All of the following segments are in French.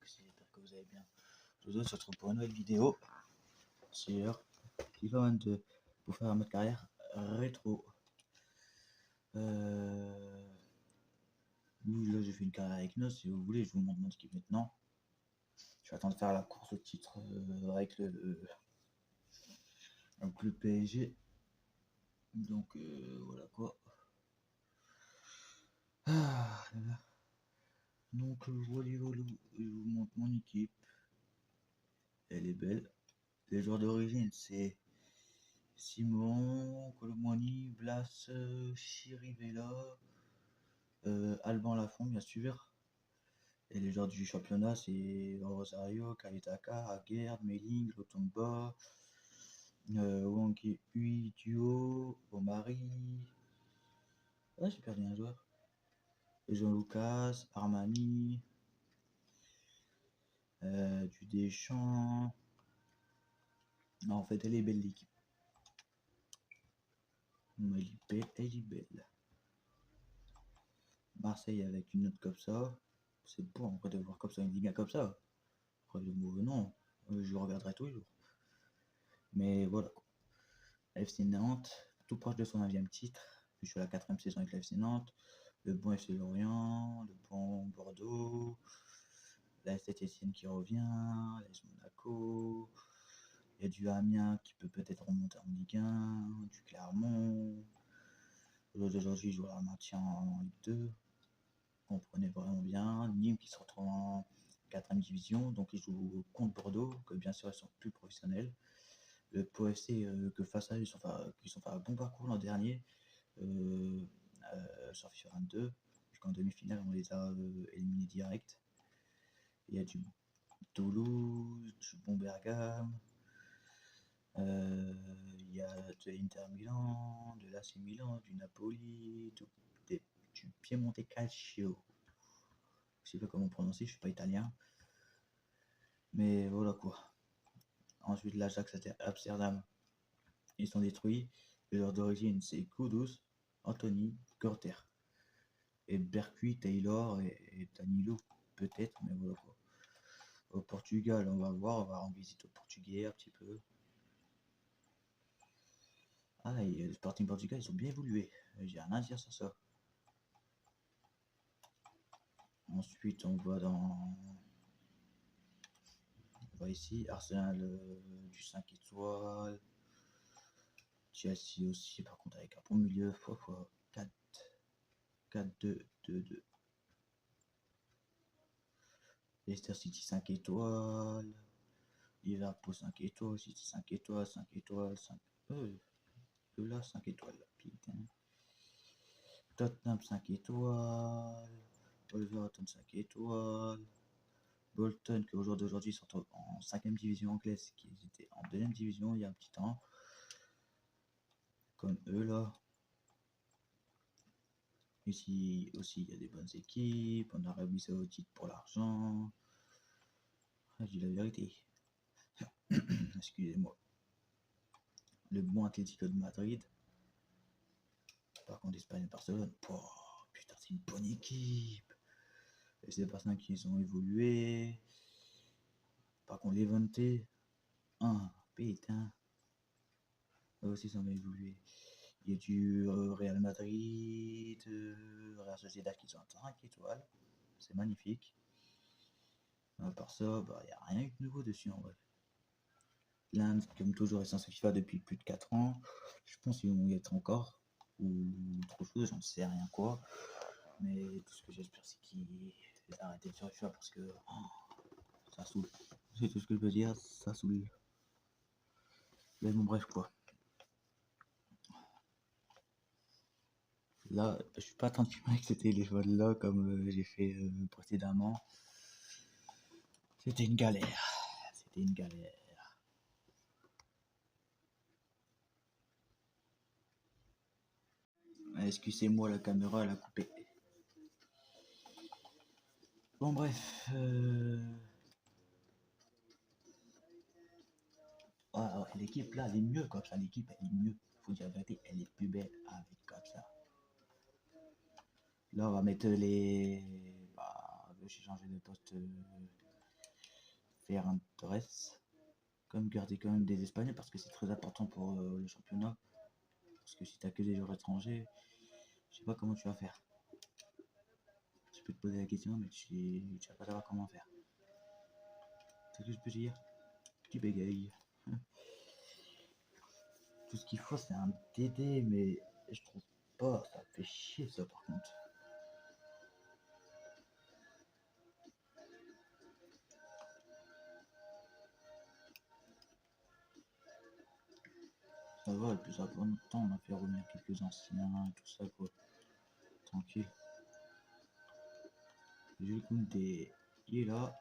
j'espère que vous allez bien. Je vous retrouve pour une nouvelle vidéo sur FIFA 22 pour faire un mode carrière rétro. Là j'ai fait une carrière avec Nos, si vous voulez je vous montre mon équipe maintenant. Je vais attendre de faire la course au titre avec le PSG. Donc voilà quoi. Donc voilà, je vous montre mon équipe. Elle est belle. Les joueurs d'origine c'est Simon, Colomboigny, Blas, Chirivella, Alban Lafont bien sûr. Et les joueurs du championnat c'est Rosario, Kalitaka, Aguerd, Melling, Lotomba, Wangi Hui, Duo, Omari. Ah, j'ai perdu un joueur. Jean-Lucas, Armani, du Deschamps. Non, en fait, elle est belle l'équipe. Elle est belle. Marseille avec une note comme ça. C'est bon en de voir comme ça une Ligue comme ça. Après, le mauvais non, je regarderai tous les jours. Mais voilà. FC Nantes, tout proche de son 9e titre. Je suis à la 4e saison avec l'FC Nantes. Le bon FC Lorient, le bon Bordeaux, la Saint-Etienne qui revient, l'AS Monaco. Il y a du Amiens qui peut peut-être remonter en Ligue 1, du Clermont. Aujourd'hui, il joue à la maintien en Ligue 2. Comprenez vraiment bien. Nîmes qui se retrouve en 4e division, donc ils jouent contre Bordeaux, que bien sûr ils sont plus professionnels. Le Pau FC, que face à eux, ils ont fait un bon parcours l'an dernier sur FIFA 22, jusqu'en demi-finale, on les a éliminés direct. Il y a du Toulouse, du bon Bergame, il y a de l'Inter Milan, de l'AC Milan, du Napoli, du Piemonte Calcio. Je sais pas comment prononcer, je suis pas italien. Mais voilà quoi. Ensuite, l'Ajax Amsterdam, ils sont détruits. Les joueurs d'origine, c'est Kudus, Anthony, Gorter. Et Bercuit, Taylor et Danilo, peut-être, mais voilà quoi. Au Portugal, on va voir, on va rendre visite au Portugais un petit peu. Ah, et le Sporting Portugal, ils ont bien évolué. J'ai rien à dire sur ça. Ensuite, on va ici, Arsenal du 5 étoiles. Chelsea aussi, par contre, avec un bon milieu, 4-2-2-2. Leicester City 5 étoiles. Liverpool 5 étoiles, City 5 étoiles, 5 étoiles, 5. Là, 5 étoiles, putain. Tottenham 5 étoiles. Wolverhampton 5 étoiles. Bolton, qui au jour d'aujourd'hui sont en 5e division anglaise, qui étaient en 2e division il y a un petit temps. Comme eux là. Ici aussi, il y a des bonnes équipes. En Arabie Saoudite pour l'argent. Je dis la vérité. Excusez-moi. Le bon Atlético de Madrid. Par contre, Espagne et Barcelone. Oh, putain, c'est une bonne équipe. Et c'est des personnes qui ont évolué. Par contre, les 20, putain. Eux aussi, ça va évoluer. Il y a du Real Madrid, Real Sociedad qui sont à 5 étoiles. C'est magnifique. À part ça, il n'y a rien de nouveau dessus en vrai. L'Inde, comme toujours, est censé FIFA depuis plus de 4 ans. Je pense qu'ils vont y être encore. Ou autre chose, j'en sais rien quoi. Mais tout ce que j'espère, c'est qu'ils arrêtent de faire FIFA parce que ça saoule. C'est tout ce que je peux dire, ça saoule. Mais bon, bref quoi. Là, je suis pas attentif avec ce téléphone là comme j'ai fait précédemment. C'était une galère. C'était une galère. Excusez-moi, la caméra elle a coupé. Bon bref. L'équipe là, elle est mieux comme ça. L'équipe elle est mieux. Faut dire la vérité, elle est plus belle avec comme ça. Là, on va mettre les. Je vais changer de poste Ferran Torres. Comme garder quand même des Espagnols parce que c'est très important pour le championnat. Parce que si t'as que des joueurs étrangers, je sais pas comment tu vas faire. Je peux te poser la question, mais tu vas pas savoir comment faire. C'est ce que je peux dire. Tu bégayes. Tout ce qu'il faut, c'est un DD, mais je trouve pas. Ça fait chier, ça, par contre. Ça va, le plus important, on a fait revenir quelques anciens et tout ça, quoi. Tranquille. Jules Koundé, il est là.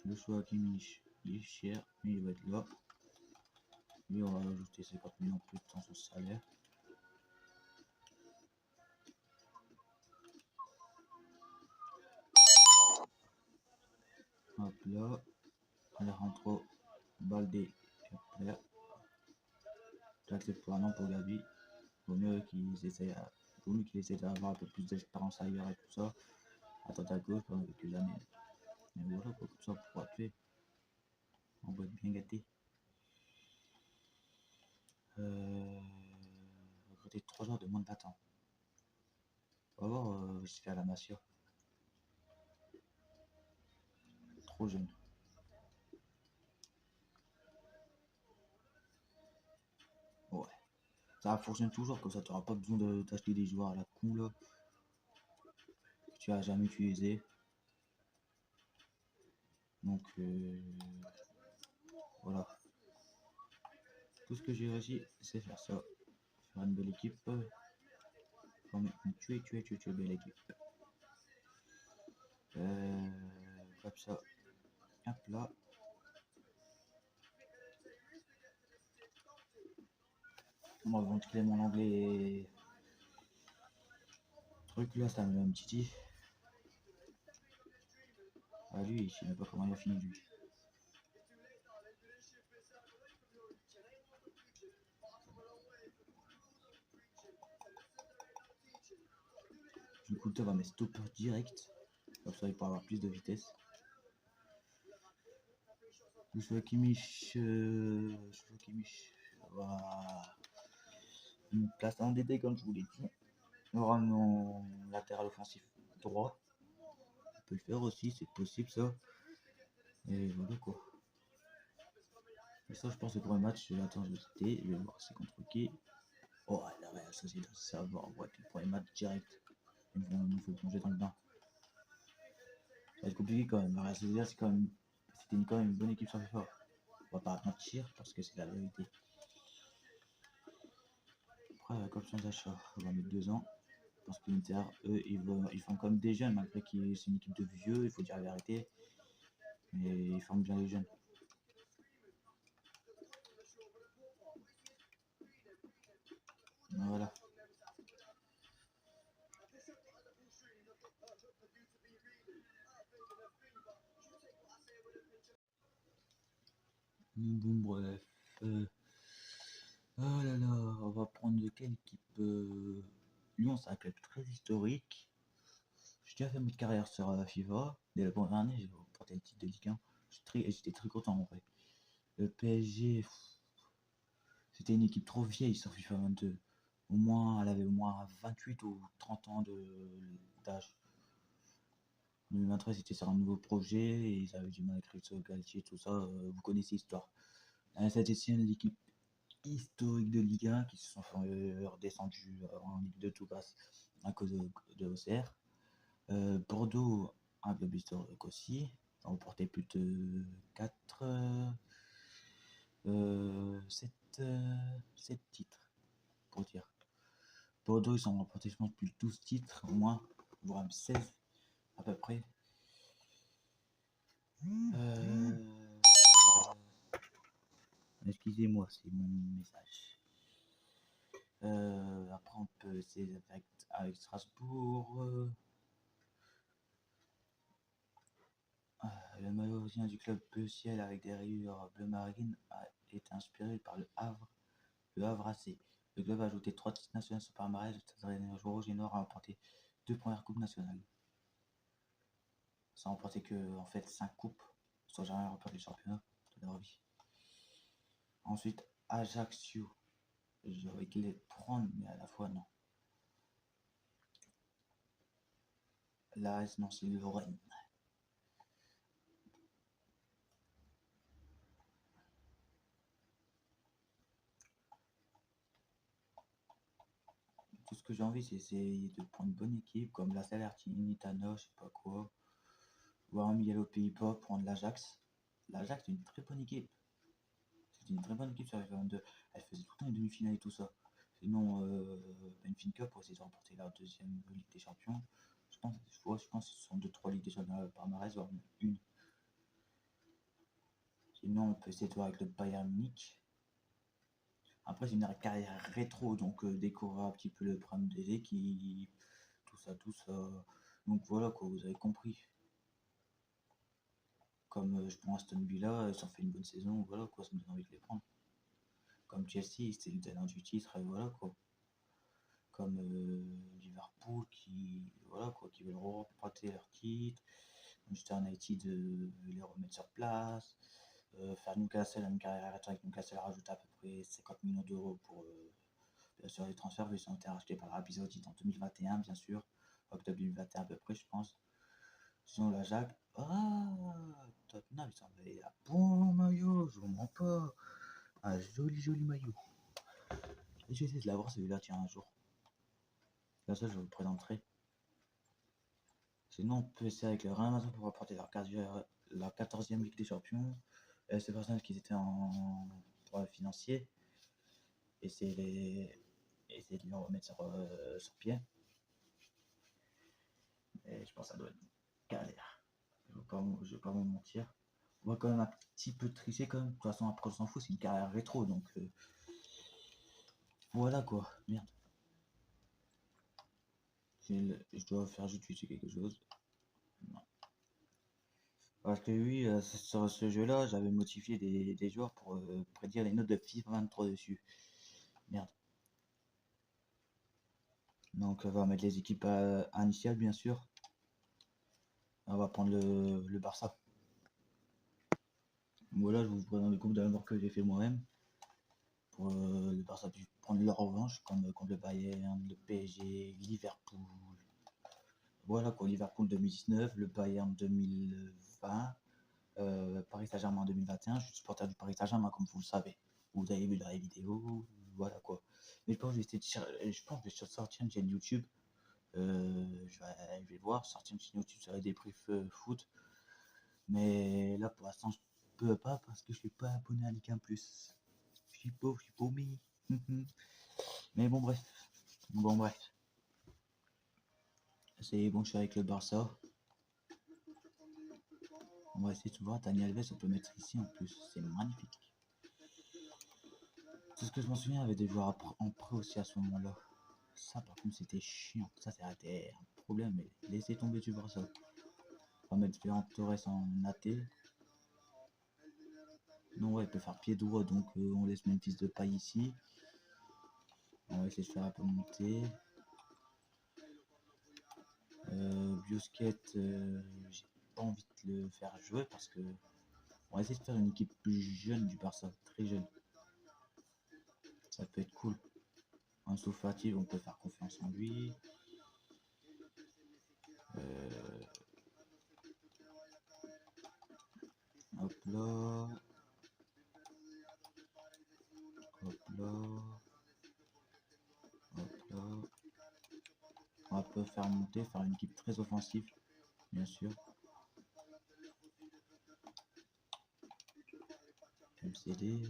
Le choix Kimmich, il est cher, mais il va être là. Lui, on va ajouter 50 millions plus dans son salaire. Hop là. Alejandro Balde, Kepler. J'accepte pour un an pour Gabi. Vaut mieux qu'ils essaient d'avoir un peu plus d'expérience ailleurs et tout ça. À droite à gauche pendant quelques années. Mais voilà, quoi, comme ça, on pourra tuer. On va être bien gâté. Recruter 3 joueurs de moins de 20 ans. On va voir jusqu'à la Masia. Trop jeune. Ouais. Ça fonctionne toujours, comme ça tu n'auras pas besoin d'acheter des joueurs à la con là. Que tu as jamais utilisé. Donc voilà. Tout ce que j'ai réussi, c'est faire ça. Faire une belle équipe. Former une tuer belle équipe. Comme ça. Hop là. On va ventiler mon anglais. Truc là, ça me met un petit. Ah lui, je sais même pas comment il a fini lui. Du coup, on va mettre stopper direct. Comme ça, il pourra avoir plus de vitesse. Je suis Kimmich. Voilà. Une place en DD comme je vous l'ai dit. On aura mon latéral offensif droit. On peut le faire aussi, c'est possible ça. Et voilà quoi. Et ça, je pense que pour un match, attends, je vais quitter. Je vais voir c'est contre qui. Oh, la Real Sociedad, ça va. Ouais, puis pour les matchs direct. Il nous faut plonger dans le bain. Ça va être compliqué quand même. La Real Sociedad, c'était quand même une bonne équipe sur FIFA. On va pas mentir parce que c'est la vérité. Après, comme d'achat, on va mettre 2 ans. Parce que l'Inter, eux, ils font comme des jeunes, malgré que c'est une équipe de vieux, il faut dire la vérité. Mais ils forment bien les jeunes. Voilà. Bon, bref. Oh là là, on va prendre quelle équipe Lyon, c'est un club très historique. J'ai déjà fait ma carrière sur FIFA. Dès la première année, j'ai remporté le titre de Ligue 1. J'étais très content en vrai. Le PSG, c'était une équipe trop vieille sur FIFA 22. Au moins, elle avait au moins 28 ou 30 ans d'âge. En 2023, c'était sur un nouveau projet et ils avaient du mal à créer sur Galtier, tout ça. Vous connaissez l'histoire. Saint-Etienne, l'équipe historique de Ligue 1 qui se sont redescendus en Ligue 2 tout passe à cause de OCR. Bordeaux, un club historique aussi. Ils ont remporté plus de 7 titres, pour dire. Bordeaux, ils ont remporté, je pense, plus de 12 titres, au moins, voire même 16 à peu près. Excusez-moi, c'est mon message. Après, on peut essayer avec Strasbourg. Le maillot original du club bleu ciel avec des rayures bleu marine a été inspiré par le Havre AC. Le club a ajouté 3 titres nationaux sur palmarès. Le Stade Rennais Rouge et Nord a remporté 2 premières coupes nationales. Ça a remporté que en fait 5 coupes. Sans jamais remporté le championnat de leur vie. Ensuite, Ajaccio. J'aurais dû les prendre, mais à la fois non. L'AS, non, c'est Lorraine. Tout ce que j'ai envie, c'est essayer de prendre une bonne équipe, comme la Salernitana, je sais pas quoi. Voir un Miguel aux Pays-Bas, prendre l'Ajax. L'Ajax, c'est une très bonne équipe. C'est une très bonne équipe sur la F22. Elle faisait tout le temps une demi-finale et tout ça. Sinon, Benfica pour essayer de remporter la deuxième Ligue des Champions. Je pense que ce sont 2-3 Ligues des Champions par palmarès, voire une. Sinon, on peut essayer de voir avec le Bayern Munich. Après, c'est une carrière rétro, donc découvrir un petit peu le problème des équipes, tout ça. Donc voilà quoi, vous avez compris. Comme je prends Aston Villa, ils ont fait une bonne saison, voilà quoi, ça me donne envie de les prendre. Comme Chelsea, c'était le tenant du titre, et voilà quoi. Comme Liverpool qui veulent remporter leur titre. Manchester United les remettre sur place. Faire Newcastle, une carrière avec Newcastle rajouter à peu près 50 millions d'euros pour bien sûr les transferts, vu qu'ils ont été rachetés par l'Arabie Saoudite en 2021, bien sûr, octobre 2021 à peu près, je pense. Sinon, la Jacques, Tottenham, ils ont envoyé un bon maillot, je vous mens pas. Un joli maillot. Je vais essayer de l'avoir celui-là, tiens, un jour. Là, ça, je vous le présenterai. Sinon, on peut essayer avec le Real Madrid pour remporter la 14e Ligue des Champions. C'est personnes qui étaient en droit financier. Essayer de les remettre sur pied. Et je pense que ça doit être galère. Je vais pas vous mentir. On va quand même un petit peu tricher quand même. De toute façon, après, on s'en fout, c'est une carrière rétro. Donc, voilà quoi. Merde. Je dois faire juste utiliser quelque chose. Non. Parce que oui, sur ce jeu-là, j'avais modifié des joueurs pour prédire les notes de FIFA 23 dessus. Merde. Donc on va mettre les équipes initiales bien sûr. On va prendre le Barça. Voilà, je vous présente le groupe d'amour que j'ai fait moi-même. Pour le Barça puisse prendre leur revanche comme contre le Bayern, le PSG, Liverpool. Voilà quoi, Liverpool 2019, le Bayern 2020, Paris Saint-Germain 2021. Je suis supporter du Paris Saint-Germain comme vous le savez. Vous avez vu dans les vidéos, voilà quoi. Mais je pense que je vais sortir une chaîne YouTube. Je vais voir, sortir une chaîne YouTube sur les débriefs foot. Mais là pour l'instant je peux pas parce que je suis pas abonné à Ligue 1 Plus. Je suis pauvre, je suis paumé. Mais bon bref. C'est bon, je suis avec le Barça. On va essayer de voir. Dani Alves, on peut mettre ici en plus. C'est magnifique. Tout ce que je m'en souviens, avait des joueurs en prêt aussi à ce moment-là. Ça, par contre, c'était chiant. Ça, c'était un problème. Mais laissez tomber du Barça. On va mettre Ferran Torres en AT. Non, ouais, il peut faire pied droit. Donc, on laisse Memphis Depay ici. On va essayer de faire un peu monter. Busquets, j'ai pas envie de le faire jouer parce que on va essayer de faire une équipe plus jeune du Barça, très jeune. Ça peut être cool. En Fati, on peut faire confiance en lui. Hop là. Hop là. Hop là. On peut faire monter, faire une équipe très offensive, bien sûr. MCD.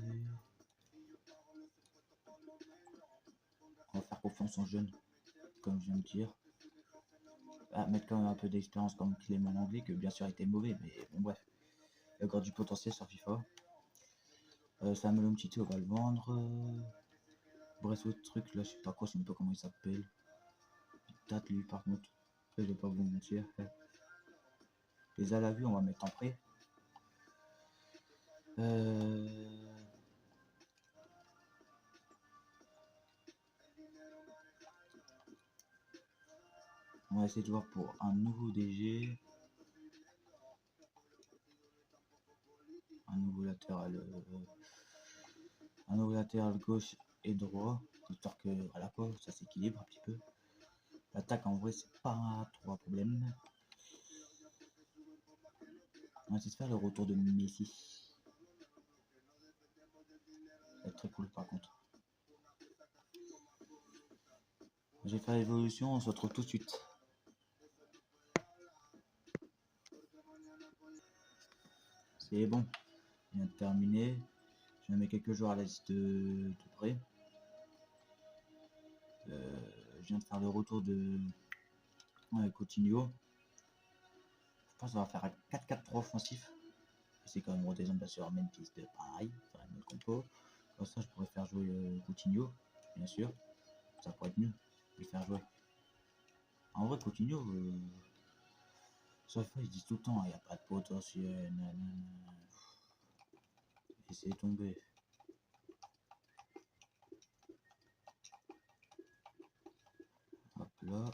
On va faire confiance en jeunes, comme je viens de dire. Mettre quand même un peu d'expérience comme Clément Anglais, que bien sûr était mauvais, mais bon bref. Il y a encore du potentiel sur FIFA. Samuel Umtiti, on va le vendre. Bref, autre truc, là, je sais pas quoi, je sais même pas comment il s'appelle. Date lui, par contre. Je vais pas vous mentir. Les à la vue, on va mettre en prêt. On va essayer de voir pour un nouveau DG. faire un nouveau latéral gauche et droit, histoire que voilà quoi, ça s'équilibre un petit peu. L'attaque en vrai c'est pas trop un problème. On va essayer de faire le retour de Messi. Ça va être très cool par contre. Je vais faire l'évolution, on se retrouve tout de suite. C'est bon, je viens de terminer. Je mets quelques joueurs à la liste de près. Je viens de faire le retour de Coutinho. Je pense qu'on va faire un 4-4-3 offensif. C'est quand même rotation bien sûr Memphis de pareil, faire une autre compo. Comme ça je pourrais faire jouer Coutinho, bien sûr. Ça pourrait être mieux de le faire jouer. En vrai Coutinho, sauf fois ils disent tout le temps, il n'y a pas de potentiel. Laissez tomber. Hop là.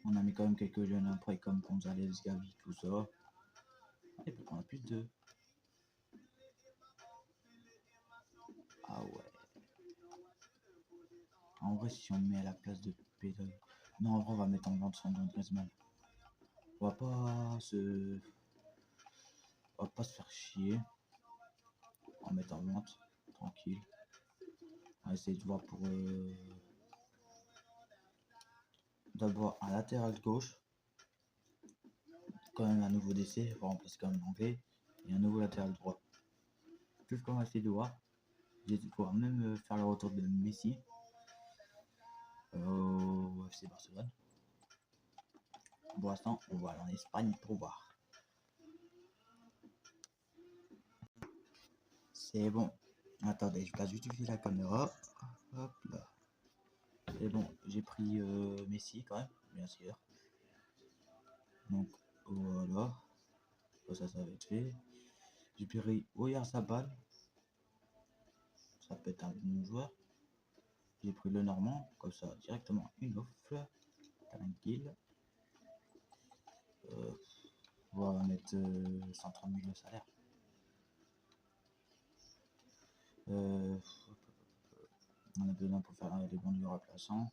On a mis quand même quelques jeunes après comme Gonzalez, Gavi, tout ça. Et puis on a plus de. Ah ouais. En vrai, si on met à la place de Pedro. Non, en vrai, on va mettre en vente Sandro Griezmann. On va pas se. On va pas se faire chier. On va mettre en vente. Tranquille. On va essayer de voir pour. D'abord un latéral gauche. Quand même un nouveau décès. On va remplacer quand même l'anglais. Et un nouveau latéral droit. Tout ce qu'on va essayer de voir. J'ai de pouvoir même faire le retour de Messi. Au FC Barcelone. Pour l'instant, on va aller en Espagne pour voir. C'est bon. Attendez, je vais justifier la caméra. Hop là. C'est bon, j'ai pris Messi quand même, bien sûr. Donc voilà. Ça va être fait. J'ai pris Oyarzabal. Ça peut être un bon joueur. J'ai pris le Normand, comme ça, directement une offre. Tranquille. On va mettre 130 000 de salaire. On a besoin pour faire des bons du remplaçants.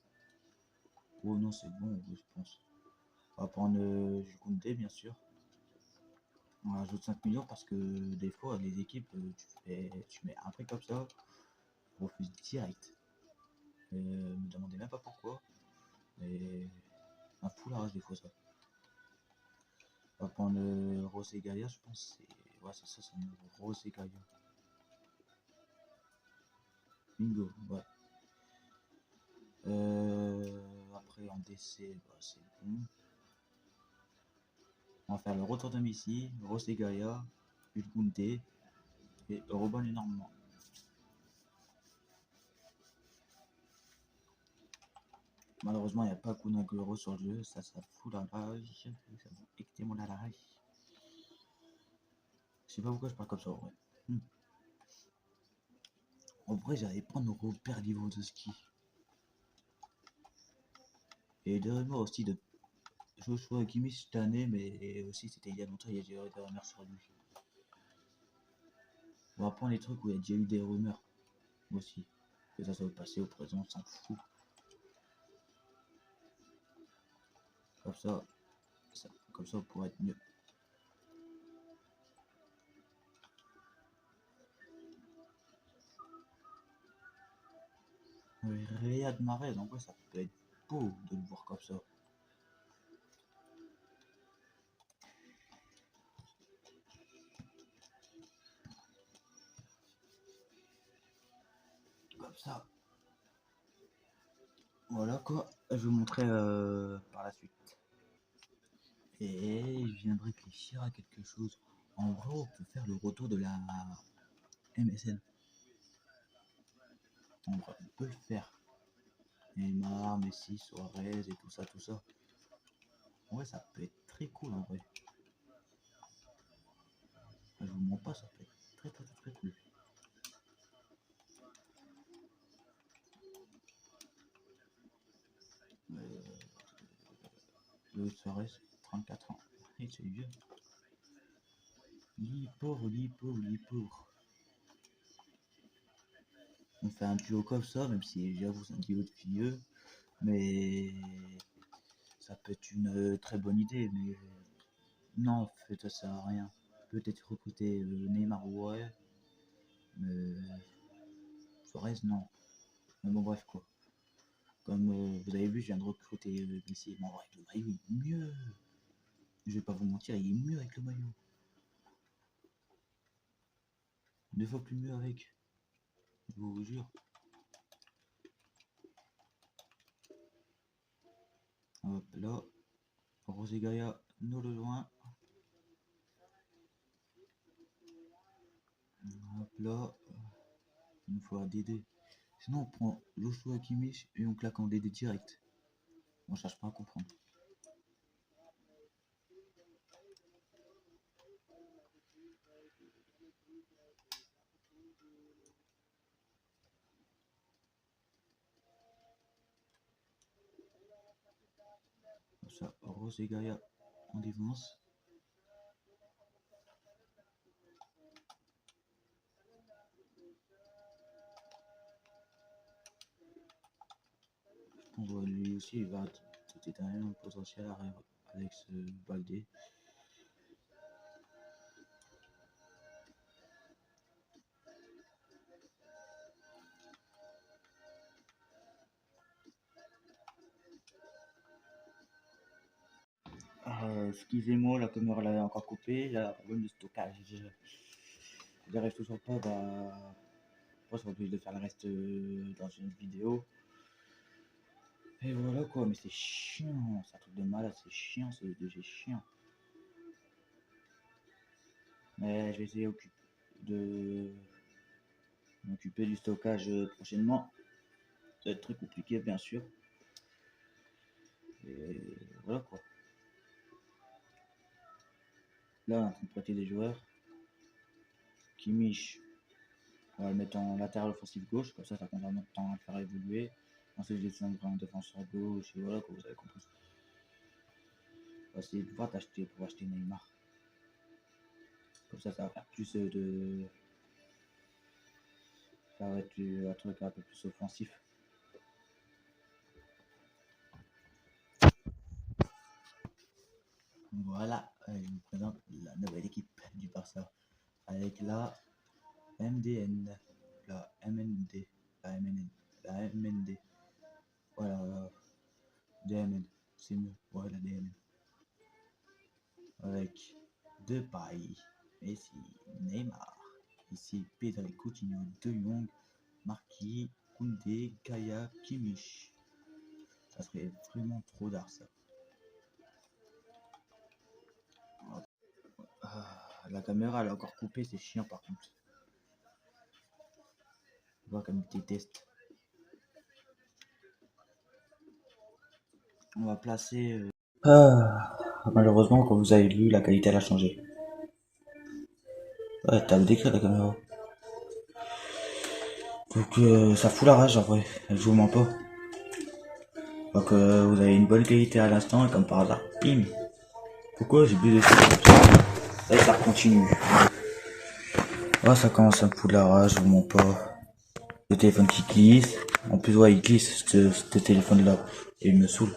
Oh non, c'est bon, je pense. On va prendre Koundé, bien sûr. On rajoute 5 millions parce que des fois, les équipes, tu mets un prix comme ça, refuse direct. Me demandez même pas pourquoi. Mais un foulage des fois ça. On va prendre Rosé Gaia, je pense. Ouais, c'est ça, c'est un nouveau Rosé Gaia. Bingo, ouais. Après en décès, bah, c'est bon. On va faire le retour de Messi, Rosé Gaia, Ulgunte et Robin énormément. Malheureusement, il n'y a pas Kun Agüero sur le jeu, ça fout la rage, ça fout extrêmement la rage. Je sais pas pourquoi je parle comme ça, ouais. En vrai, j'allais prendre Robert Lewandowski. Et des rumeurs aussi de Joshua Kimmich cette année, mais aussi c'était il y a longtemps, il y a déjà eu des rumeurs sur lui. On va prendre les trucs où il y a déjà eu des rumeurs aussi. Que ça soit au passé, au présent, on s'en fout. Comme ça, on pourrait être mieux. Riyad Mahrez, en vrai, ça peut être beau de le voir comme ça. Comme ça. Voilà quoi, je vais vous montrer par la suite. Et je viens de réfléchir à quelque chose. En vrai, on peut faire le retour de la MSN. En vrai, on peut le faire. Neymar, Messi, Suarez et tout ça, tout ça. En vrai, ça peut être très cool en vrai. Je vous mens pas, ça peut être très très très, très cool. Luis Suarez, 34 ans. Et c'est vieux. Il est pauvre, il est pauvre, il est pauvre. On fait un duo comme ça, même si j'avoue c'est un duo de vieux. Mais ça peut être une très bonne idée. Mais non, en fait, ça sert à rien. Peut-être recruter Neymar, ouais. Mais Suarez, non. Mais bon, bref, quoi. Comme vous avez vu, je viens de recruter Messi. Bon, avec le maillot, il est mieux. Je vais pas vous mentir, il est mieux avec le maillot. 2 fois plus mieux avec. Je vous jure. Hop là. Rosé Gaïa, nous le loin. Hop là. Il nous faut un DD. Sinon, on prend Joshua Kimmich et on claque en DD direct. On cherche pas à comprendre. Comme ça, Rosé Gaïa en défense. On voit lui aussi, il va peut-être un potentiel arrière Alex Baldé. Excusez-moi, la caméra l'avait encore coupé, il y a un problème de stockage. J'arrive toujours pas, bah. Après, je suis obligé de faire le reste dans une vidéo. Et voilà quoi, mais c'est chiant, c'est un truc de malade, c'est chiant, c'est chiant. Mais je vais essayer de m'occuper du stockage prochainement. Ça va être très compliqué, bien sûr. Et voilà quoi. Là, on est en train de prêter des joueurs. Kimmich, on va le mettre en latéral offensif gauche, comme ça prendra notre temps à le faire évoluer. Ensuite, je descendrai en défenseur gauche, et voilà quoi, vous avez compris. On va essayer de pouvoir pour acheter Neymar. Comme ça va faire plus de. Ça va être un truc un peu plus offensif. Voilà, je vous présente la nouvelle équipe du Barça avec la MDN, la MND, la MNN, la MND. Voilà, DMN, c'est mieux. Voilà, DMN. Avec Depay, Messi, Neymar. Ici, Pedri, Coutinho, De Jong, Marquis, Koundé, Gaïa, Kimmich. Ça serait vraiment trop d'art ça. La caméra elle est encore coupée, c'est chiant par contre. Je vois comme il déteste. On va placer. Malheureusement, comme vous avez vu, la qualité elle a changé. Ouais, t'as le décret la caméra. Donc ça fout la rage en vrai, je vous mens pas. Donc vous avez une bonne qualité à l'instant et comme par hasard, bim. Pourquoi j'ai bu des choses? Et ça continue. Ah, ça commence à me foutre la rage, je vous mens pas. Le téléphone qui glisse. En plus, ouais, il glisse, ce téléphone-là. Et il me saoule.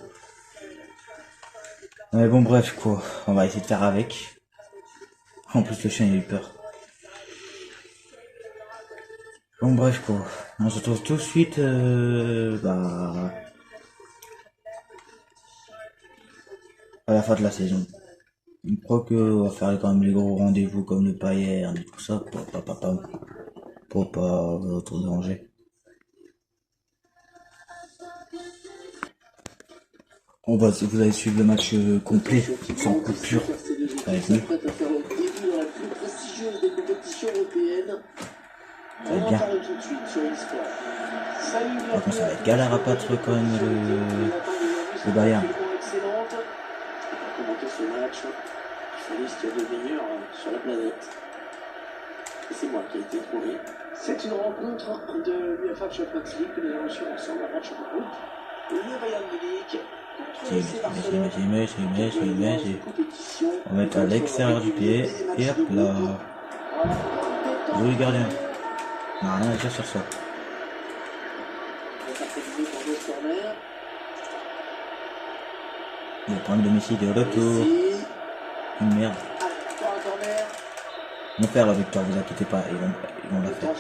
Mais bon, bref, quoi. On va essayer de faire avec. En plus, le chien, il a eu peur. Bon, bref, quoi. On se retrouve tout de suite, à la fin de la saison. Je crois qu'on va faire quand même les gros rendez-vous comme le Bayern et tout ça pour pas trop déranger. Vous allez suivre le match complet, sans coupure, avec nous. Ça va être bien. Par contre, ça va être galère à battre quand même le Bayern. Commenter ce match, journaliste de meilleur sur la planète. Et c'est moi qui ai été trouvé. C'est une rencontre de l'UEFA Champions League que nous avons reçu ensemble, un match de groupe. Le Bayern Munich contre le FC Barcelone. On va mettre à l'extérieur du pied. Et hop là. Joli gardien. On n'a rien à dire sur ça. Le problème de Messi de retour. Une merde. Ils vont faire la victoire, vous inquiétez pas, ils vont la faire.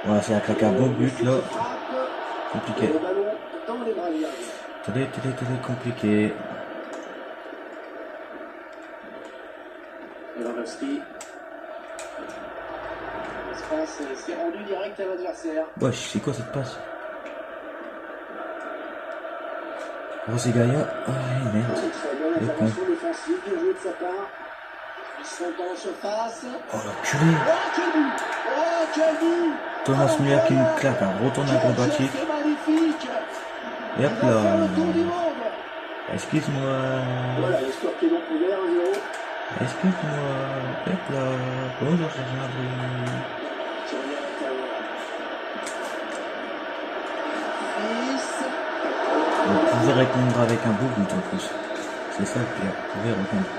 Voilà, c'est à claquer un beau but là. Compliqué. Très compliqué. Lewandowski. L'espace s'est rendu direct à l'adversaire. Wesh, c'est quoi cette passe? Oh, c'est Gaïa. Ah, merde. Le con. Oh, l'enculé. Thomas Müller qui nous claque un retourne acrobatique. Et hop là. Excuse-moi. Excuse-moi. Hop là. Bonjour, c'est Jean-Louis. Vous pouvez répondre avec un beau but en plus. C'est ça le pire. Vous pouvez répondre.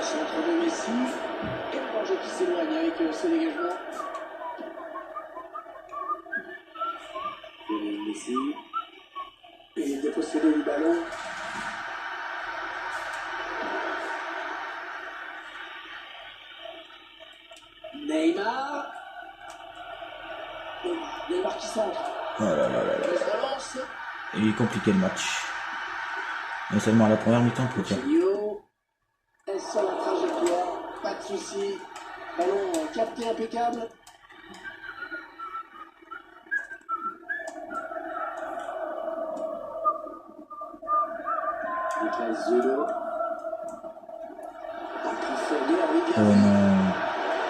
Centre de Messi. Et le danger qui s'éloigne avec ce dégagement. Messi. Et il dépossédé du ballon. Neymar. Neymar qui centre. Oh là là là là. Il est compliqué le match. Mais seulement à la première mi-temps pour dire. Elle sur la trajectoire, pas de soucis. Ballon capté impeccable. Nicolas Zulo. Oh non.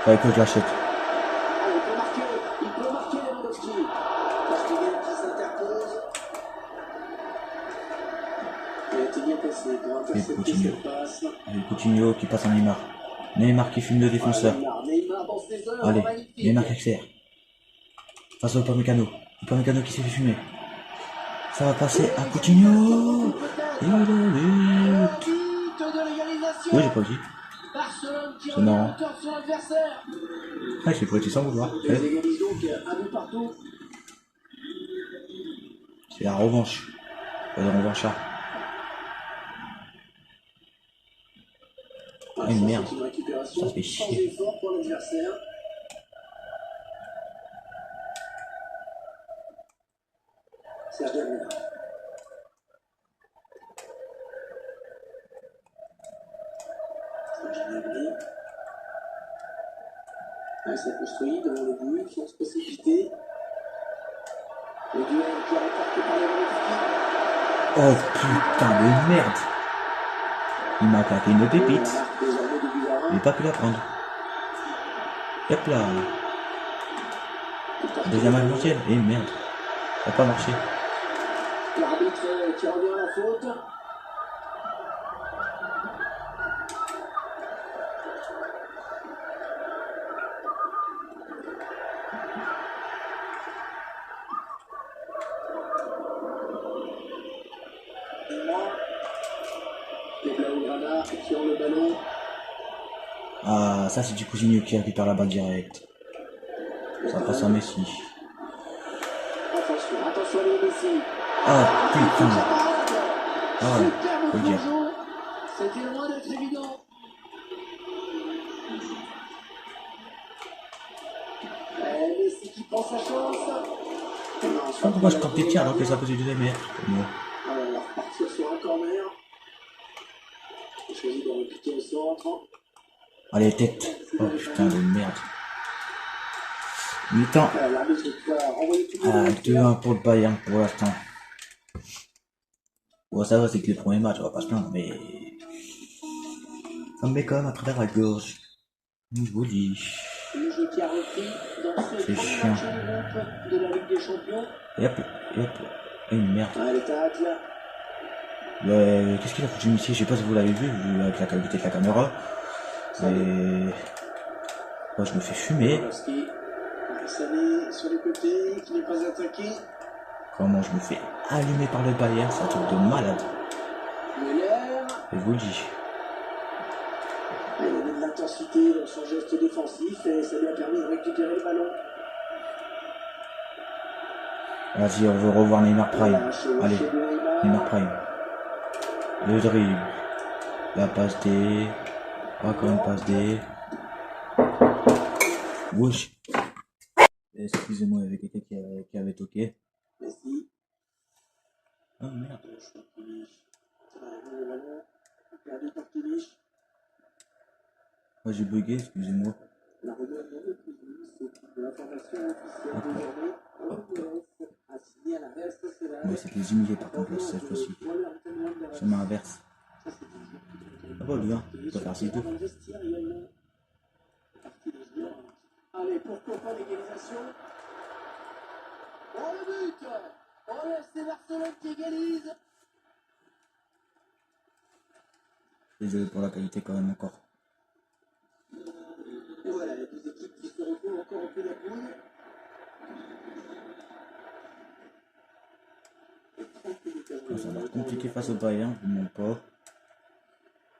Fallait que je l'achète. Il peut marquer Lewandowski. Portugais qui s'interpose. Il a été bien passé pour intercepter cette passe. Et Coutinho qui passe à Neymar. Neymar qui fume le défenseur. Allez, Neymar qui accélère. Face au Upamecano. Upamecano qui s'est fait fumer. Ça va passer à Coutinho. Et le but. Oui, j'ai pas dit. C'est marrant. Ah, j'ai pas été sans vouloir. C'est la revanche. La revanche. Ah, une merde. Ça se fait chier. Ça construit devant le but, sans spécificité. Le duel qui est remporté par Lewandowski. Oh putain de merde. Il m'a claqué une pépite. Il n'a pas pu la prendre. Hop là. Deuxième avantiel. Et merde. Ça n'a pas marché. L'arbitre qui revient à la faute. Qui ont le ballon. Ah, ça c'est du Coutinho qui récupère la balle direct. Ça passe à Messi. Attention à Messi. Ah putain. Ah, faut le dire. C'était loin d'être évident. Messi qui prend sa chance. Pourquoi je tente des tirs alors que ça faisait du merde. Alors, on va repartir sur un corner. J'ai choisi de repiquer au centre. Allez, tête. Oh putain de merde. Mi-temps. Ah, 2-1 pour le Bayern pour l'instant. Bon, ça va, c'est que les premiers matchs, on va pas se plaindre, mais Ça me met quand même à travers la gorge. Je vous dis. Le jeu qui a repris dans ce C'est premier chiant. match de groupe de la Ligue des Champions. Et hop, et hop. Et une merde. Ah, les tacles. Qu'est-ce qu'il a foutu ici? Je sais pas si vous l'avez vu avec la qualité de la caméra. Et... Moi, je me fais fumer. Lewandowski. Sané sur le côté, qui n'est pas attaqué. Comment je me fais allumer par le Bayern, c'est un truc de malade. Müller. Je vous le dis. Il avait de l'intensité dans son geste défensif et ça lui a permis de récupérer le ballon. Vas-y, on veut revoir Neymar Prime. Voilà, Allez, chez Neymar. Neymar Prime. Le dribble. La passe D. Encore une passe D. Wesh. Excusez-moi, il y avait quelqu'un qui avait toqué. Messi. Oh merde. Le ballon perdu par Kimmich. Moi j'ai bugué, excusez-moi. La rumeur de c'est de l'information officielle désormais. On a signé à la Real Sociedad. Mais c'est plus humilié par contre là, cette fois-ci. Je m'inverse. Ah bah lui, hein, il peut faire 6-2. Allez, pourquoi pas l'égalisation? Oh le but! Oh là, c'est Barcelone qui égalise! Désolé pour la qualité quand même encore. Et voilà, les deux équipes qui se retrouvent encore au pied de la poule. Oh, ça va être compliqué face au Bayern, je vous mens pas.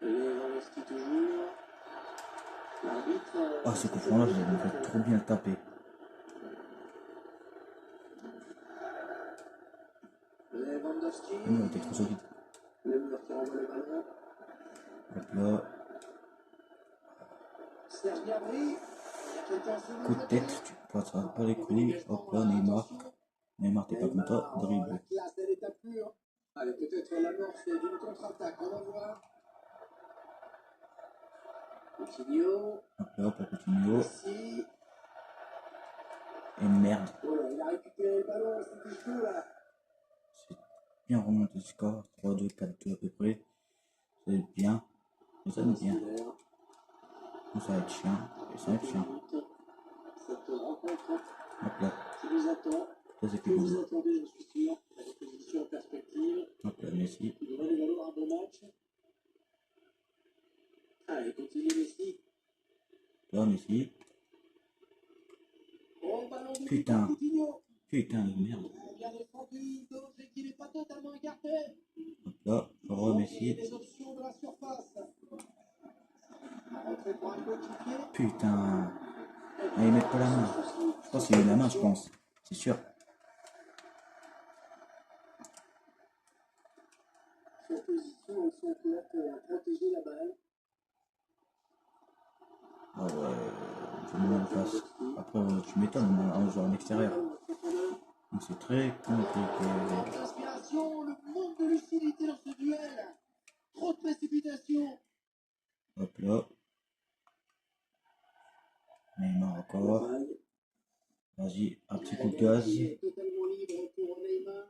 Lewandowski toujours. L'arbitre. Ah, ce coup franc là, je l'avais fait trop bien taper. Lewandowski. Non, t'es trop solide. Le mur qui renvoie le ballon. Hop là. Serge Gnabry. Coup de tête, tu passeras pas les couilles. Hop là, Neymar. Neymar, t'es pas content, dribble. La classe, elle est à pure. Allez, peut-être l'amorce d'une contre-attaque. On va voir. Coutinho. Hop là, pour Coutinho. Messi. Et merde. Oh là, il a récupéré le ballon. C'était chaud là. C'est bien remonté le score. 3-2, 4-2 à peu près. C'est bien. Ça va être bien. Ça va être chiant. Et ça va être chiant. Cette rencontre Hop là. qui nous attend. Ça c'est Que plus vous beau. attendez, je suis sûr. La position en perspective. Hop là, Messi. Il devrait nous valoir un bon match. Allez, continue Messi. Là, Messi. Oh, ballon de Putain. Coutinho. Putain de merde. Bien défendu, danger qui n'est pas totalement écarté. Hop là, re Messi. Les options de la surface. Rentré pour un coéquipier. Putain. Ah, ils mettent pas la main. Je pense qu'il met la main, je pense. C'est sûr. Son position et son corps pour protéger la balle. Ah ouais, je me mets en face. Après, tu m'étonnes, on joue en extérieur. Donc c'est très compliqué. L'inspiration, le manque de lucidité dans ce duel. Trop de précipitation. Hop là. Neymar encore. Vas-y, un petit coup de gaz. Totalement libre pour Neymar.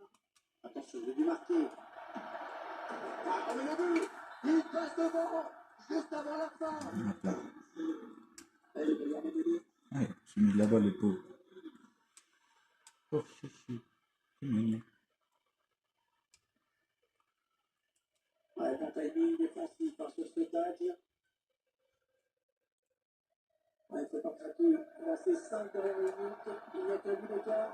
Attention, je vais lui marquer. Ah, mais le but. Il passe devant. Juste avant la fin. Hop là. Allez, il va y revenir. Ouais, j'ai mis là-bas le pot. Oh, c'est mignon. Ouais, bon timing défensif sur ce tacle. Ouais, il faut pas craquer. Là, c'est 5 dernières minutes. Il n'y a qu'un but d'écart.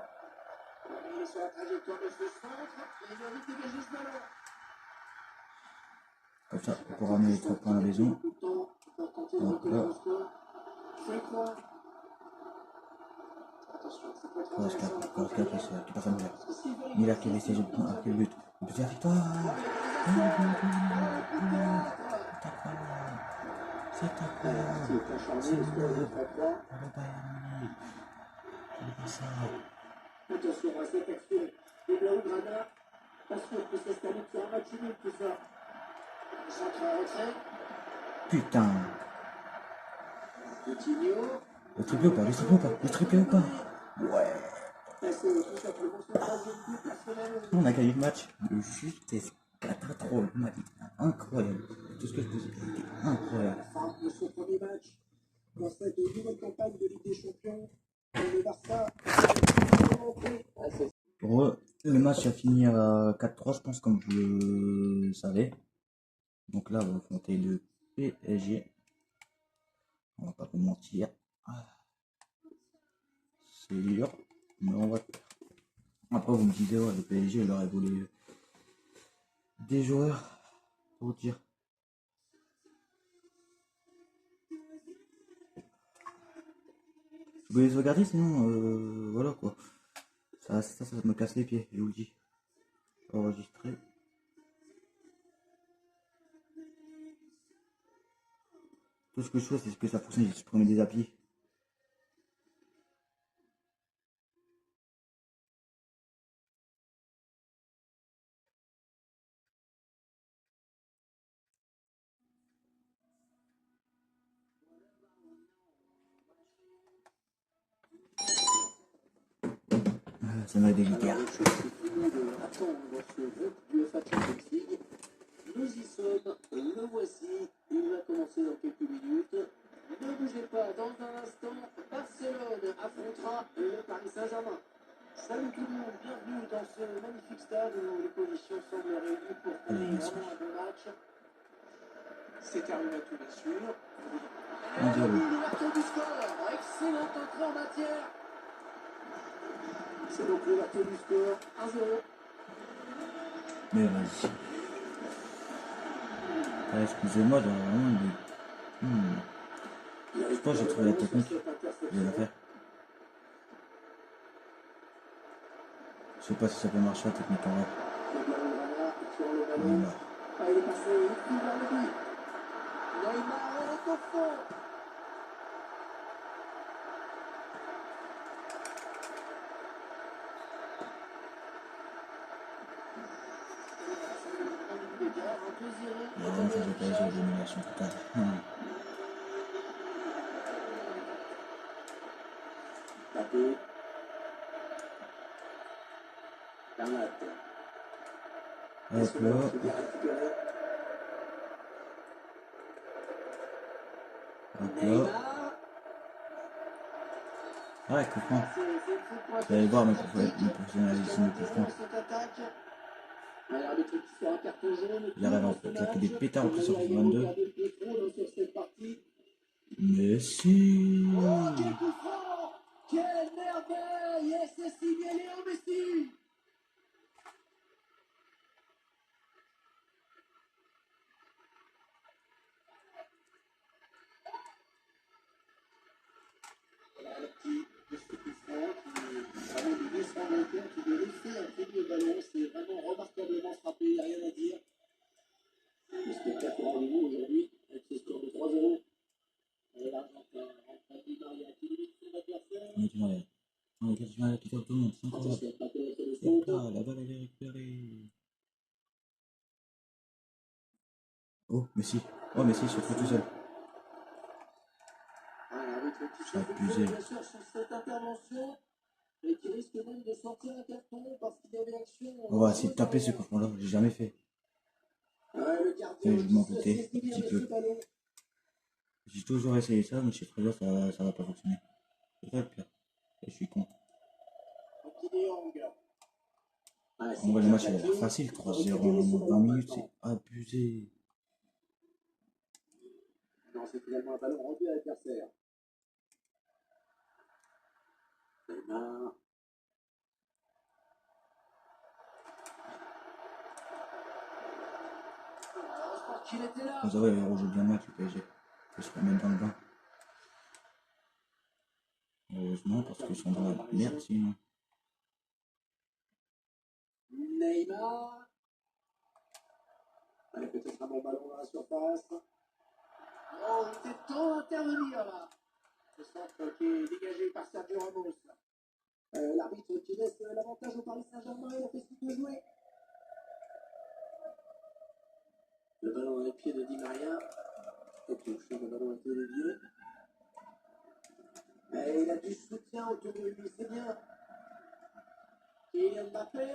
Il est sur la trajectoire de ce centre. Et il a vite dégagé ce ballon. Comme ça, on pourra amener les 3 points à la maison. Hop là. Forest 4, qui passe à Miller. Miller qui va essayer de marquer le but. On peut faire victoire. C'est incroyable. C'est incroyable. Le Bayern Munich. C'est ça. Attention à cette action. Les Blaugrana. Pas sûr que ça se termine sur un match nul, tout ça. Centre en retrait. Putain. Coutinho. Le triplé ou pas? Le triplé ou pas? Le triplé ou pas? Ouais. On a gagné le match de justesse 4-3. Incroyable. tout ce que je vous ai dit. Incroyable. Fin de ce premier match dans cette nouvelle campagne de Ligue des Champions. Le Barça a montré à ses... Pour eux, le match a fini à 4-3, je pense, comme vous le savez. Donc là, on va affronter le PSG. On va pas vous mentir. C'est dur, mais on va. Après, vous me disiez, ouais, le PSG, il aurait voulu des joueurs pour dire. Vous pouvez les regarder, sinon, voilà quoi. Ça me casse les pieds, je vous le dis. Enregistré. Tout ce que je fais, c'est que ça fonctionne, j'ai supprimé des applis. Ça m'a dégoûté. Attendre ce groupe UEFA Champions League. Nous y sommes, le voici, il va commencer dans quelques minutes. Ne bougez pas, dans un instant, Barcelone affrontera le Paris Saint-Germain. Salut tout le monde, bienvenue dans ce magnifique stade où les conditions semblent réunies pour faire vraiment un bon match. C'est terminé tout bien sûr. L'ouverture du score, excellente entrée en matière. C'est donc l'ouverture du score, 1-0. Mais vas-y. Ah, excusez-moi, j'ai vraiment Je pense que j'ai trouvé la technique. Je vais la faire. Je sais pas si ça peut marcher la technique en vrai. Neymar. Il est passé, il tire vers le but. Neymar est au fond. Il y a vraiment fait de PSG de domination totale. Tapé. Bernat. Hop là. Hop là. Ouais, comprends. Vous allez voir mes professionnalisme de comprends. Il arrive à claquer des pétards en plus sur 22. Mais si. Oh, quel coup franc! Quelle merveille! Et c'est signé Léo Messi! Voilà le petit de ce coup franc qui vraiment de descendre le compte, qui de laisser un peu le ballon. C'est vraiment remarquablement frappé, il n'y a rien à dire. Le spectacle au rendez-vous aujourd'hui avec ce score de 3-0. Et l'Argentin rentre Di Maria qui limite son adversaire. On a du mal à tout le monde. C'est incroyable. Et là, la balle elle est récupérée. Oh, Messi. Oh, Messi, il se trouve tout seul. C'est abusé. On va essayer de taper ce coup là, j'ai jamais fait. Je m'en doutais un petit peu. J'ai toujours essayé ça, mais chez Freda ça va pas fonctionner. C'est ça le pire. Et je suis con. En vrai, le match il a l'air facile, 3-0 en 20 minutes, c'est abusé. Non, c'est finalement un ballon rendu à l'adversaire. Neymar. Qu'il était là. Vous savez, on joue bien le match, le PSG. Il faut se remettre dans le bain. Heureusement, parce qu'ils sont dans la merde sinon. Neymar. Allez, peut-être un bon ballon dans la surface. Oh, il était temps d'intervenir là. Le centre qui est dégagé par Sergio Ramos. L'arbitre qui laisse l'avantage au Paris Saint-Germain, il a fait ce qu'il peut jouer. Le ballon dans les pieds de Di Maria. Et touché, le ballon est dévié. Et il a du soutien autour de lui, c'est bien. Kylian Mbappé.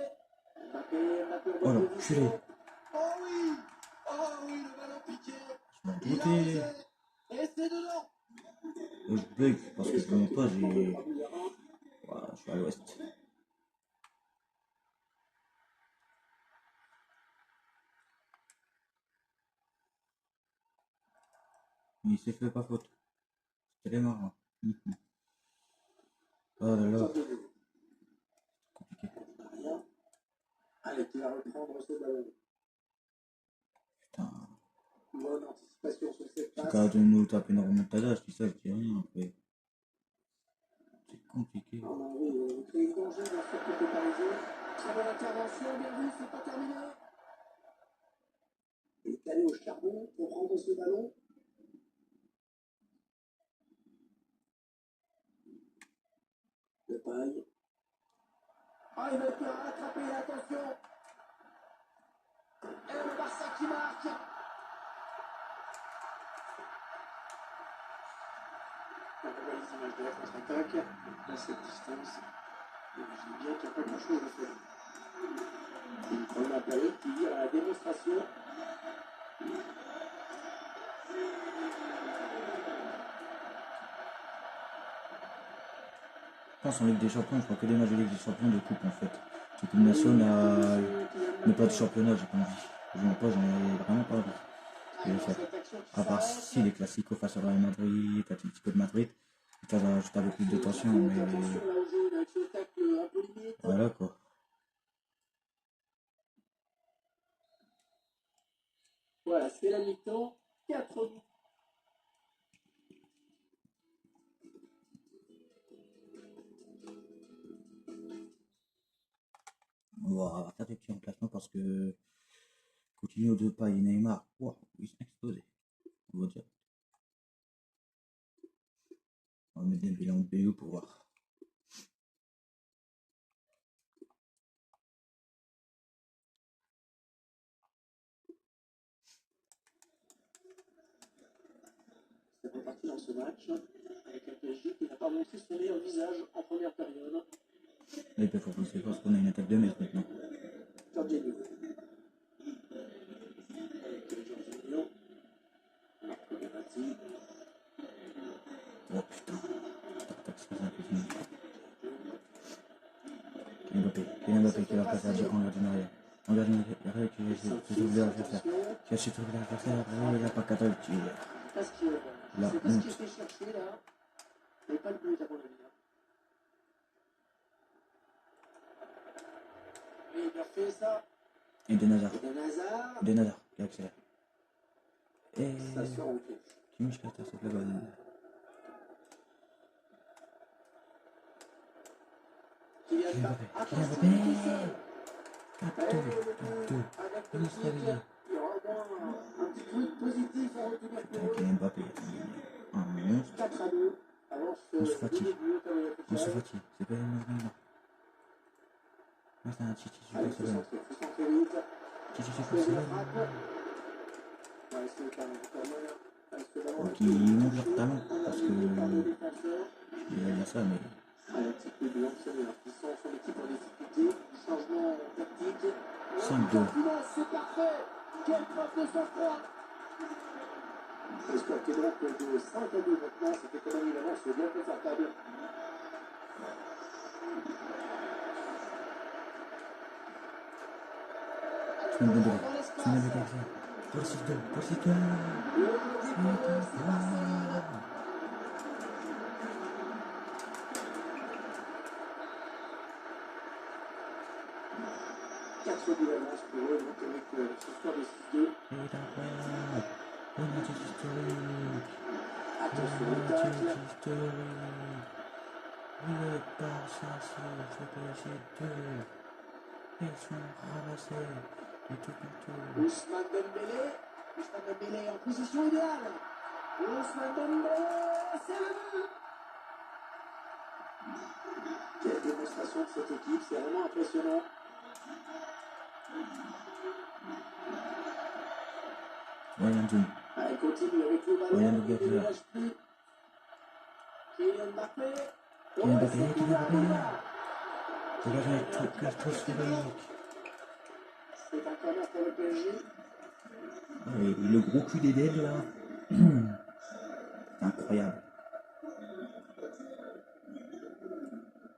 Mbappé Oh l'enculé. Oh oui, le ballon piqué. côté. Et c'est dedans. Je bug parce que je connais pas, j'ai. Voilà, je suis à l'ouest. Mais il s'est fait pas faute. C'était marrant. Oh là là. Compliqué. Allez, tu vas reprendre ce ballon. Putain. Bonne anticipation sur cette C'est passe. quand de nous taper une remontada, je dis ça, je dis rien après. C'est compliqué. Ah bah oui, vous créez le danger dans ce côté parisien. Très bonne intervention, bien vu, c'est pas terminé. Il est allé au charbon pour prendre ce ballon. Le paille. Ah, il veut faire rattraper, attention. Et le Barça qui marque. On voit les images de la contre-attaque. À cette distance, je dis bien qu'il n'y a pas grand-chose à faire. C'est une première période qui vire à la démonstration. Je pense en Ligue des Champions, je crois que des matchs de Ligue des Champions de coupe en fait. C'est une nationale, mais pas de championnat, j'ai pas envie. Je vois pas, j'en ai vraiment pas envie. Je vais faire. À part si les classicos face au Real Madrid, Atlético de Madrid, ça va juste avec plus de tension, mais voilà quoi. Voilà, c'est la mi-temps. 4 buts. On va faire des petits remplacements parce que Coutinho, Depay et Neymar, wow, ils sont explosés. On va dire. On va mettre des bilans de BE pour voir. Ça fait partie dans ce match avec un PSG qui n'a pas montré son meilleur visage en première période. Là, il peut faut penser parce qu'on a une attaque de merde maintenant. Jorginho. Avec Jorginho. Marco Verratti. Oh putain, tac, c'est un peu fini. Kylian Mbappé qui va passer à dire qu'on regarde une arrière. On regarde une arrière qui s'est trouvé l'adversaire. Qui a su trouver l'adversaire, il n'a pas qu'à le tir. Parce que La c'est pas ce qui honte. était cherché là. Mais pas le but à mon avis. Et il a fait ça. Et de Nazar. De Hazard. De Nazar, qui accélère. Et. Ça sort en touche. Kimmich qui intercepte la balle. Kylian Kylian Mbappé. Mbappé. Kylian Attention, Mbappé. tout seul. Capto. Avec Il se réveille. il y aura au moins un petit truc positif à retenir Putain, pour eux. Kylian Mbappé. Un monstre. 4-2. Avance On se fatigue. le début, comme il a fait On se ça. fatigue. C'est pas une Neymar. Moi, c'est un Titi du Allez, faut Barcelone. centrer vite. Titi du Choisir la Barcelone. frappe. Ouais, est-ce que le talent du corner, est-ce que le ballon Qui montre leur talent. on a Parce vu par le que. défenseur. Il va dire ça, mais. Allez, un petit peu de l'entraîneur qui sent son équipe en difficulté. Changement tactique. 5-2. C'est parfait. Quelle preuve de sang-froid. Le score qui est donc de 5-2 maintenant. Ça fait quand même une avance bien confortable. Ousmane Dembélé. Ousmane Dembélé avec ça. Pulsito. Pulsito. Quatre buts d'avance pour eux, donc avec ce score de 6-2. C'est incroyable. Un match historique. Attention Un au match tacle. historique. Le Barça se PSG 2. Ils sont ramassés. Et tout partout. Ousmane Dembélé. Ousmane Dembélé en position idéale. Ousmane Dembélé, c'est le but. Quelle démonstration de cette équipe, c'est vraiment impressionnant. Ryan Zoom. Elle continue avec le ballon, Ryan il ne Gabriel. dégage plus. Kylian Mbappé. Kylian Mbappé. C'est Kylian Mbappé. Kylian. Dégagez avec tout le stratosphérique. C'est un corner pour le PSG. Et le gros cul des dead là. Incroyable.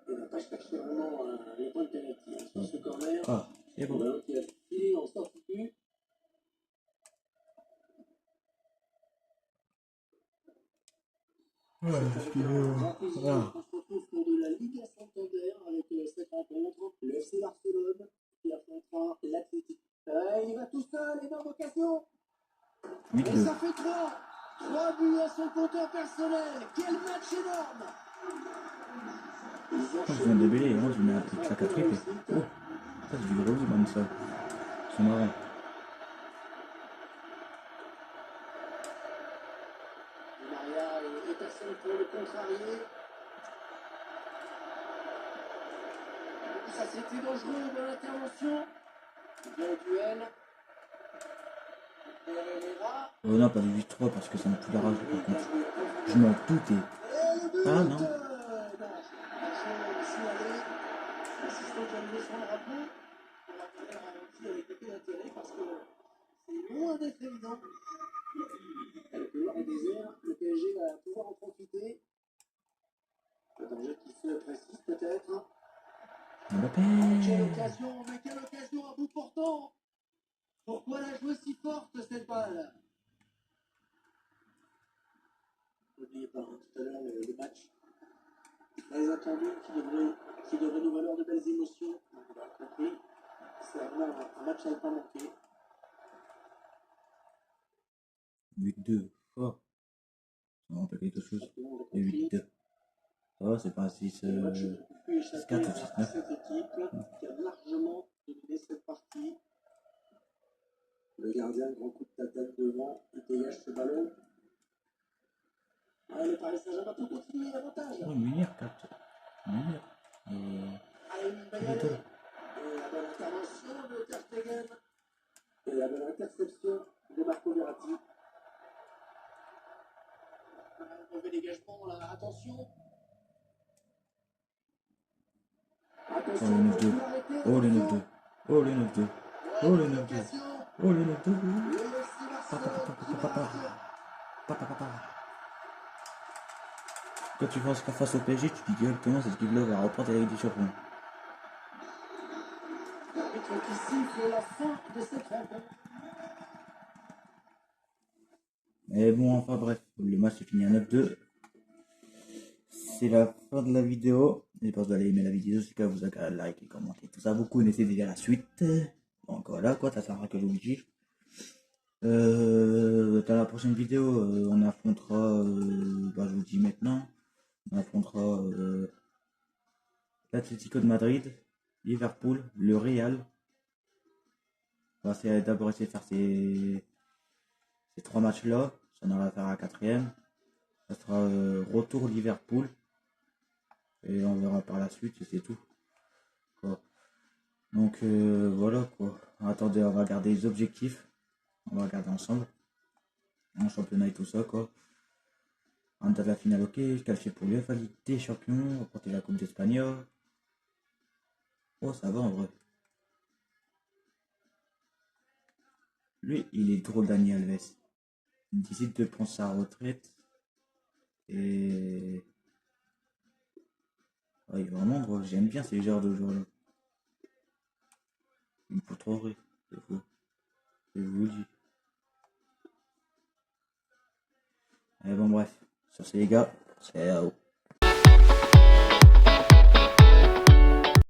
Il n'a pas cherché vraiment les points de pénalty sur ce corner. Ah, c'est Le bon. ballon qui a filé en sortie de but. Ouais, excusez-moi. On se retrouve pour de la Liga Santander avec cette rencontre. Le FC Barcelone qui affrontera l'Athletic. Il va tout seul, énorme occasion. Et 8-2. ça fait 3. 3 buts à son compteur personnel. Quel match énorme. Je viens de débêler, moi je mets un petit claque à triple. Oh, ça c'est du gros man ça. C'est marrant. Maria et personne pour le contrarier. Ça c'était dangereux dans l'intervention. Bien le duel. Herrera. Oh non, pas du 8-3 parce que ça me fout la rage par contre. Je m'en doutais. Ah non. L'assistant qui a levé son drapeau pour rappeler le ralenti avec épée d'intérêt parce que c'est loin d'être évident. Le couloir est désert, le PSG va pouvoir en profiter. Le danger qui se précise peut-être. Mbappé. Quelle occasion, mais quelle occasion à bout portant. Pourquoi la jouer si forte cette balle? N'oubliez pas tout à l'heure le match très attendu qui devrait nous valoir de belles émotions. Vous l'avez compris, c'est vraiment un match à ne pas manquer. 8-2. Fort. Ça me rappelle quelque chose. Et 8-2. Oh, c'est pas un 6, Le match ne peut plus échapper 4 ou à 6-9. cette équipe qui a largement dominé cette partie. Le gardien, grand coup de tatane devant, il dégage ce ballon. Ah, le Paris Saint-Germain peut continuer l'avantage. Oh, Munir, 4. Munir. Allez, il va y aller. Et la bonne intervention de Ter Stegen. Et la bonne interception de Marco Verratti. Mauvais dégagement là, attention. Oh le 9-2. Oh le 9-2. Oh le 9-2. Oh le 9-2. Oh le 9-2. Papa, papa, papa, papa. Papa, papa. Quand tu penses qu'à face au PSG, tu dis directement cette équipe-là va reprendre avec des champions. L'arbitre qui siffle la fin de cette rencontre. Mais bon, enfin bref, le match est fini à 9-2. C'est la fin de la vidéo. J'espère que vous allez aimer la vidéo. Si vous avez like et commenter tout ça. Vous connaissez déjà la suite. Donc voilà quoi, ça sert à que j'oublie. Dans la prochaine vidéo, on affrontera, je vous le dis maintenant, on affrontera l'Atlético de Madrid, Liverpool, le Real. On va d'abord essayer de faire ces 3 matchs-là. Ça en va faire un 4ème. Ça sera retour Liverpool. Et on verra par la suite, et c'est tout. Quoi. Donc voilà quoi. Attendez, on va regarder les objectifs. On va regarder ensemble. En championnat et tout ça quoi. En date de la finale, ok. Qualifié pour l'UEFA Ligue des Champions. Remporter la Coupe d'Espagne. Oh, ça va en vrai. Lui, il est drôle, Dani Alves. Il décide de prendre sa retraite. Et. Ouais, il est vraiment drôle. J'aime bien ces genres de joueurs-là. Il me faut trop rire. C'est fou. Je vous le dis. Et bon, bref. Sur ces les gars, c'est ciao.